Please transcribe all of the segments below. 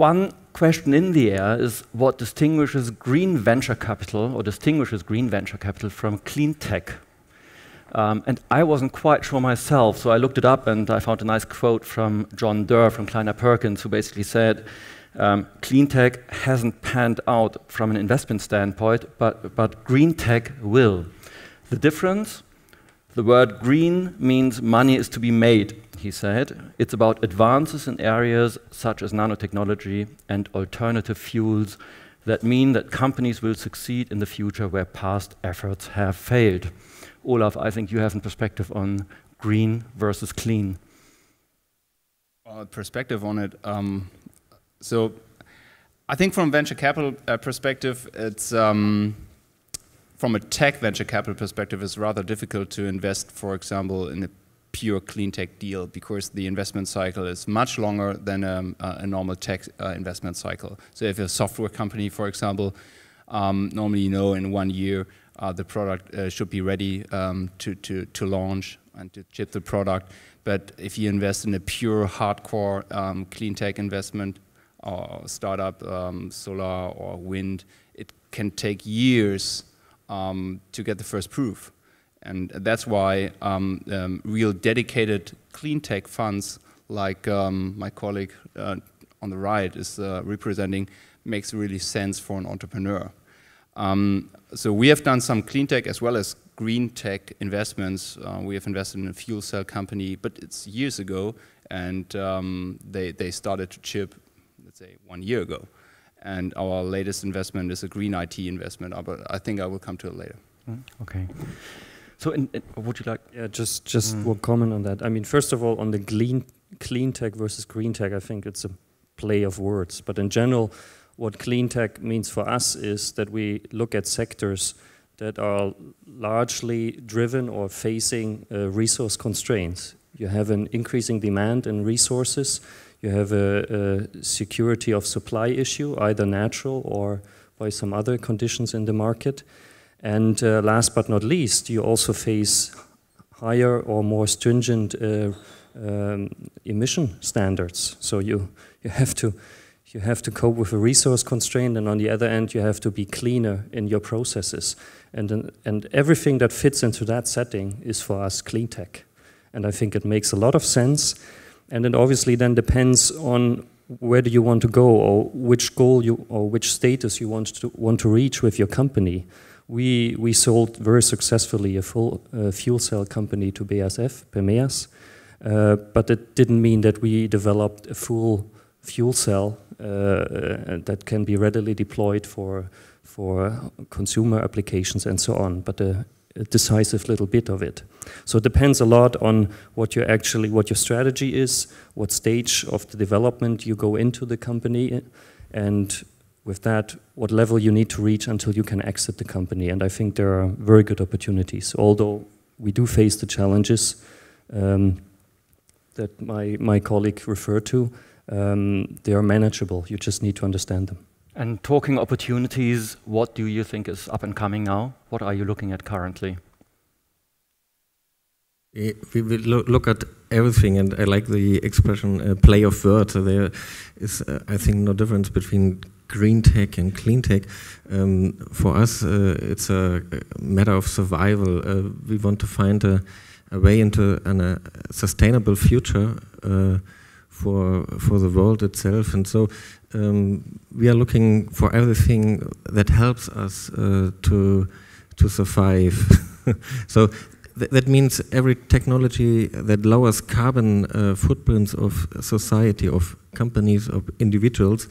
one question in the air is what distinguishes green venture capital from clean tech. And I wasn't quite sure myself, so I looked it up and I found a nice quote from John Durr from Kleiner Perkins, who basically said, clean tech hasn't panned out from an investment standpoint, but green tech will. The difference? The word green means money is to be made, he said. It's about advances in areas such as nanotechnology and alternative fuels that mean that companies will succeed in the future where past efforts have failed. Olaf, I think you have a perspective on green versus clean. Perspective on it. So I think from venture capital perspective, it's from a tech venture capital perspective, it's rather difficult to invest, for example, in a pure clean tech deal because the investment cycle is much longer than a normal tech investment cycle. So if a software company, for example, normally in 1 year the product should be ready to launch and to ship the product. But if you invest in a pure hardcore clean tech investment or startup, solar or wind, it can take years to get the first proof. And that's why real dedicated clean tech funds like my colleague on the right is representing makes really sense for an entrepreneur. So we have done some clean tech as well as green tech investments. We have invested in a fuel cell company, but it's years ago, and they started to ship, let's say, 1 year ago. And our latest investment is a green IT investment, but I think I will come to it later. Okay. So would you like? Yeah, just one comment on that. I mean, first of all, on the clean tech versus green tech, I think it's a play of words. But in general, what clean tech means for us is that we look at sectors that are largely driven or facing resource constraints. You have an increasing demand in resources. You have a security of supply issue, either natural or by some other conditions in the market. And last but not least, you also face higher or more stringent emission standards. So you have to cope with a resource constraint, and on the other end, you have to be cleaner in your processes. And everything that fits into that setting is for us clean tech. And I think it makes a lot of sense. And it obviously then depends on where do you want to go, or which goal or which status you want to reach with your company. We sold very successfully a full fuel cell company to BASF, PEMEAS, but it didn't mean that we developed a full fuel cell that can be readily deployed for consumer applications and so on, but a decisive little bit of it. So it depends a lot on what your strategy is, what stage of the development you go into the company, and with that, what level you need to reach until you can exit the company. And I think there are very good opportunities, although we do face the challenges that my colleague referred to. They are manageable. You just need to understand them. And talking opportunities, what do you think is up and coming now? What are you looking at currently? We will look at everything, and I like the expression play of words. So there is, I think, no difference between green tech and clean tech. For us, it's a matter of survival. We want to find a way into a sustainable future for the world itself, and so we are looking for everything that helps us to survive. So that means every technology that lowers carbon footprints of society, of companies, of individuals,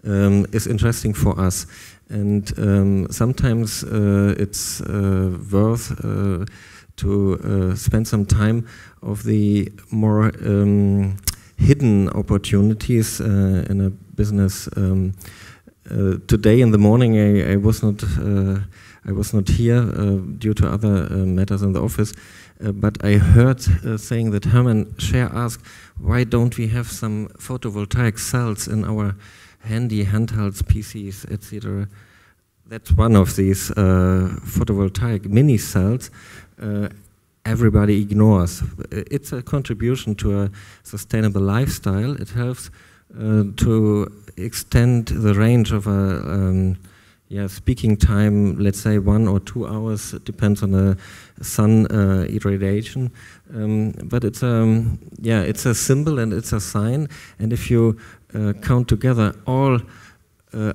is interesting for us. And sometimes it's worth to spend some time of the more hidden opportunities in a business. Today in the morning, I was not here due to other matters in the office, but I heard saying that Hermann Scher asked, why don't we have some photovoltaic cells in our handy handhelds, PCs, etc. That's one of these photovoltaic mini cells. Everybody ignores. It's a contribution to a sustainable lifestyle. It helps to extend the range of a speaking time, let's say 1 or 2 hours, it depends on the sun irradiation. But it's a symbol and it's a sign. And if you count together all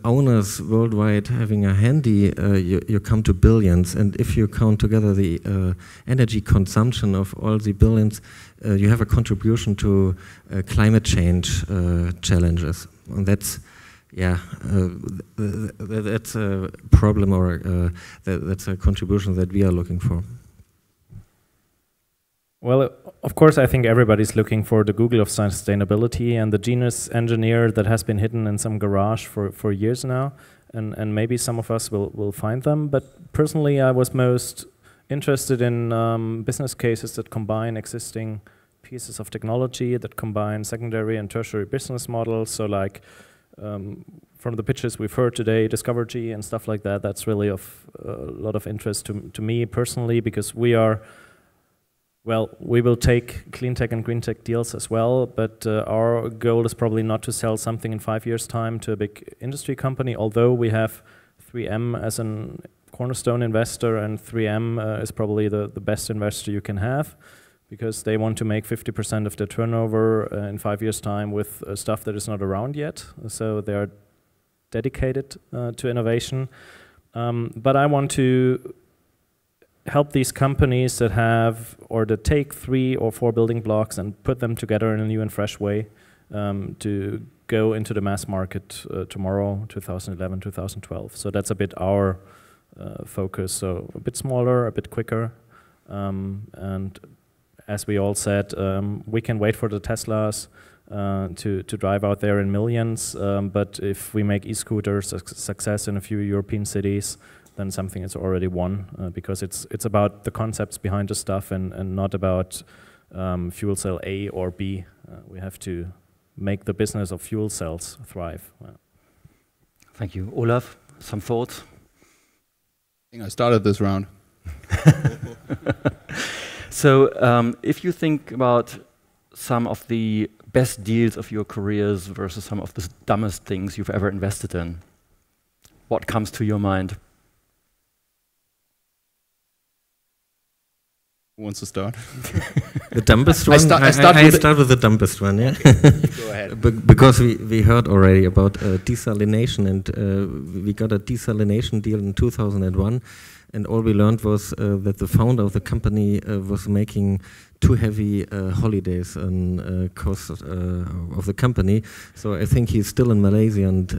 owners worldwide having a handy, you come to billions. And if you count together the energy consumption of all the billions, you have a contribution to climate change challenges. And that's that's a problem, or that's a contribution that we are looking for. Well, of course, I think everybody's looking for the Google of sustainability and the genius engineer that has been hidden in some garage for years now, and maybe some of us will find them. But personally, I was most interested in business cases that combine existing pieces of technology, that combine secondary and tertiary business models. So like from the pitches we've heard today, Discovergy and stuff like that, that's really of a lot of interest to me personally, because we will take Cleantech and Greentech deals as well, but our goal is probably not to sell something in 5 years' time to a big industry company, although we have 3M as a cornerstone investor, and 3M is probably the best investor you can have, because they want to make 50% of their turnover in 5 years' time with stuff that is not around yet. So they are dedicated to innovation. But I want to help these companies that have, or that take 3 or 4 building blocks and put them together in a new and fresh way to go into the mass market tomorrow, 2011, 2012. So that's a bit our focus. So a bit smaller, a bit quicker, and as we all said, we can wait for the Teslas to drive out there in millions, but if we make e-scooters a success in a few European cities, then something is already won, because it's about the concepts behind the stuff and not about fuel cell A or B. We have to make the business of fuel cells thrive. Thank you. Olaf, some thoughts? I think I started this round. So if you think about some of the best deals of your careers versus some of the dumbest things you've ever invested in, what comes to your mind? Who wants to start? The dumbest one? I start with the dumbest one, yeah? Go ahead. Because we heard already about desalination, and we got a desalination deal in 2001. And all we learned was that the founder of the company was making too heavy holidays on cost of the company. So I think he's still in Malaysia and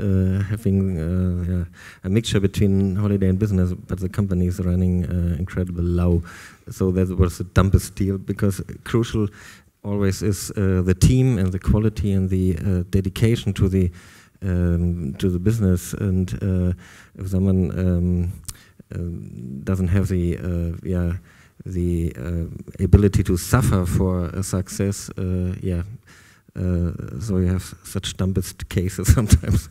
having a mixture between holiday and business, but the company is running incredibly low. So that was the dumbest deal, because crucial always is the team and the quality and the dedication to the business. And if someone doesn't have the ability to suffer for a success, so you have such dumbest cases sometimes.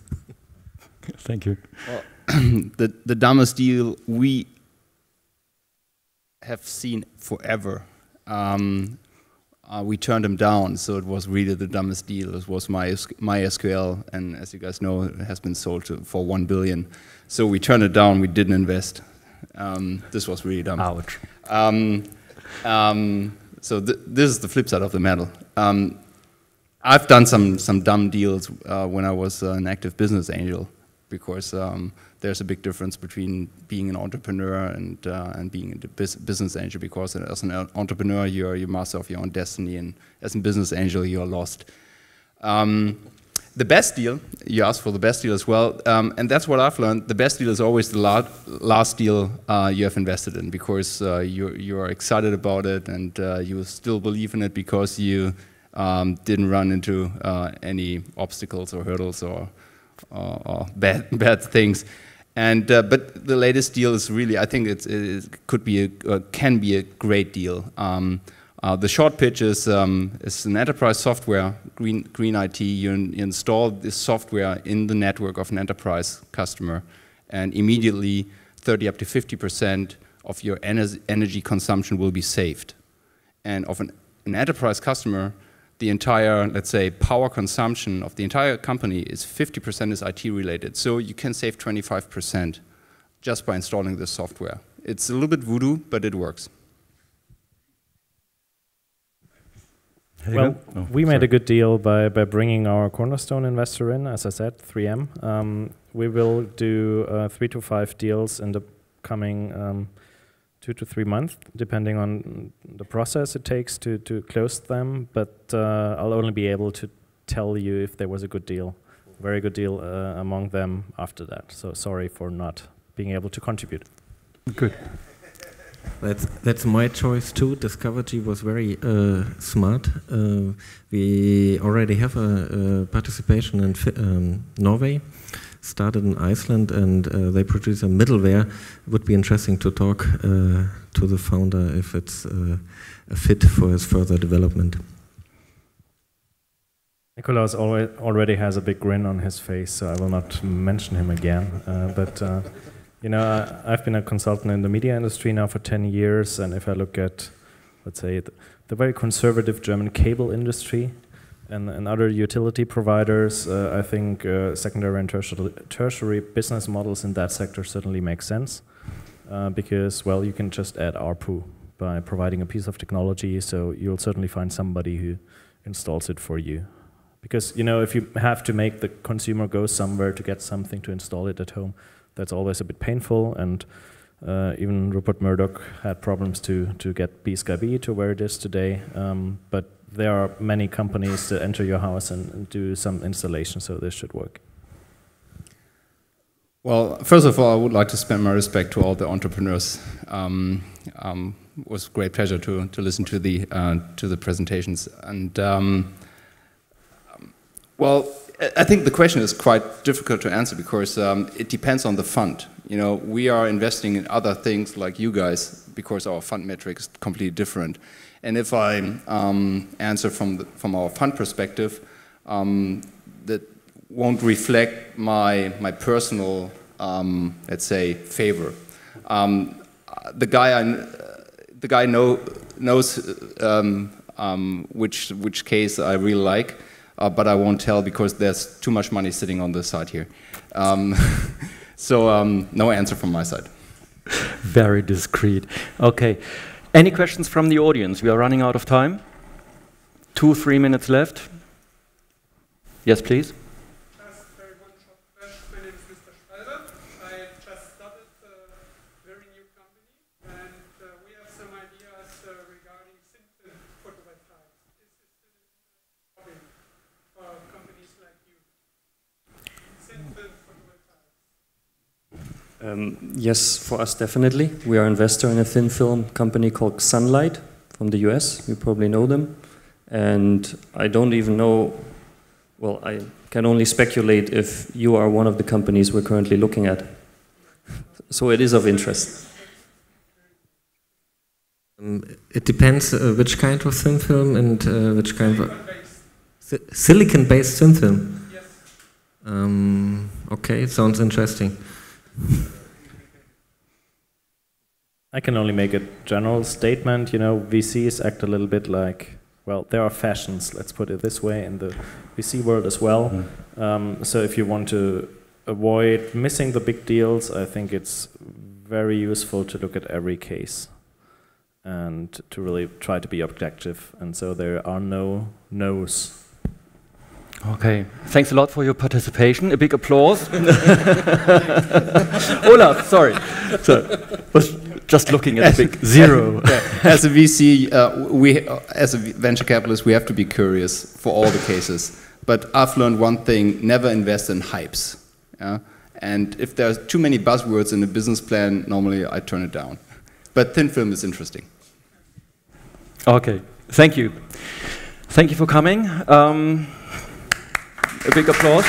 Thank you. Well, the dumbest deal we have seen forever. We turned them down, so it was really the dumbest deal. It was MySQL, and as you guys know, it has been sold for 1 billion. So we turned it down. We didn't invest. This was really dumb. Ouch. So this is the flip side of the medal. I've done some dumb deals when I was an active business angel, because there's a big difference between being an entrepreneur and being a business angel, because as an entrepreneur, you're master of your own destiny, and as a business angel, you're lost. The best deal, you asked for the best deal as well, and that's what I've learned. The best deal is always the last deal you have invested in, because you're excited about it, and you still believe in it because you didn't run into any obstacles or hurdles or bad things. And but the latest deal is really, I think it can be a great deal. The short pitch is an enterprise software, green IT. You install this software in the network of an enterprise customer, and immediately 30 up to 50% of your energy consumption will be saved. And of an enterprise customer, the entire, let's say, power consumption of the entire company is 50% is IT related. So you can save 25% just by installing this software. It's a little bit voodoo, but it works. Well, we made a good deal by bringing our cornerstone investor in, as I said, 3M. We will do 3 to 5 deals in the coming 2 to 3 months, depending on the process it takes to close them. But I'll only be able to tell you if there was a good deal, very good deal among them after that. So sorry for not being able to contribute. Good. That's my choice too. Discovergy was very smart. We already have a participation in Norway, started in Iceland, and they produce a middleware. It would be interesting to talk to the founder if it's a fit for his further development. Nicolas already has a big grin on his face, so I will not mention him again. You know, I've been a consultant in the media industry now for 10 years, and if I look at, let's say, the very conservative German cable industry and other utility providers, I think secondary and tertiary business models in that sector certainly make sense, because, well, you can just add ARPU by providing a piece of technology, so you'll certainly find somebody who installs it for you. Because, you know, if you have to make the consumer go somewhere to get something to install it at home, that's always a bit painful, and even Rupert Murdoch had problems to get B2B to where it is today. But there are many companies that enter your house and do some installation, so this should work. Well, first of all, I would like to spend my respect to all the entrepreneurs. It was a great pleasure to listen to the presentations. And well, I think the question is quite difficult to answer because it depends on the fund. You know, we are investing in other things like you guys because our fund metric is completely different. And if I answer from our fund perspective, that won't reflect my personal, let's say, favor. The guy knows which case I really like. But I won't tell because there's too much money sitting on this side here. So no answer from my side. Very discreet. Okay. Any questions from the audience? We are running out of time. 2-3 minutes left. Yes, please. Just very one short question. My name is Mr. Schreiber. I just started a very new company, and we have some ideas regarding thin photovoltaics. Is this still a topic for companies like you? Thin photovoltaics. Yes, for us definitely. We are an investor in a thin film company called Sunlight from the US. You probably know them. And I don't even know, well, I can only speculate if you are one of the companies we're currently looking at. So it is of interest. It depends which kind of thin film and which kind of... Silicon-based thin film? Yes. Okay, sounds interesting. I can only make a general statement. You know, VCs act a little bit like, well, there are fashions, let's put it this way, in the VC world as well. So if you want to avoid missing the big deals, I think it's very useful to look at every case and to really try to be objective. And so there are no no's. Okay, thanks a lot for your participation. A big applause. Olaf, sorry. So, was just looking at the big zero. As a VC, as a venture capitalist, we have to be curious for all the cases. But I've learned one thing: never invest in hypes. Yeah? And if there's too many buzzwords in a business plan, normally I turn it down. But thin film is interesting. Okay, thank you. Thank you for coming. A big applause.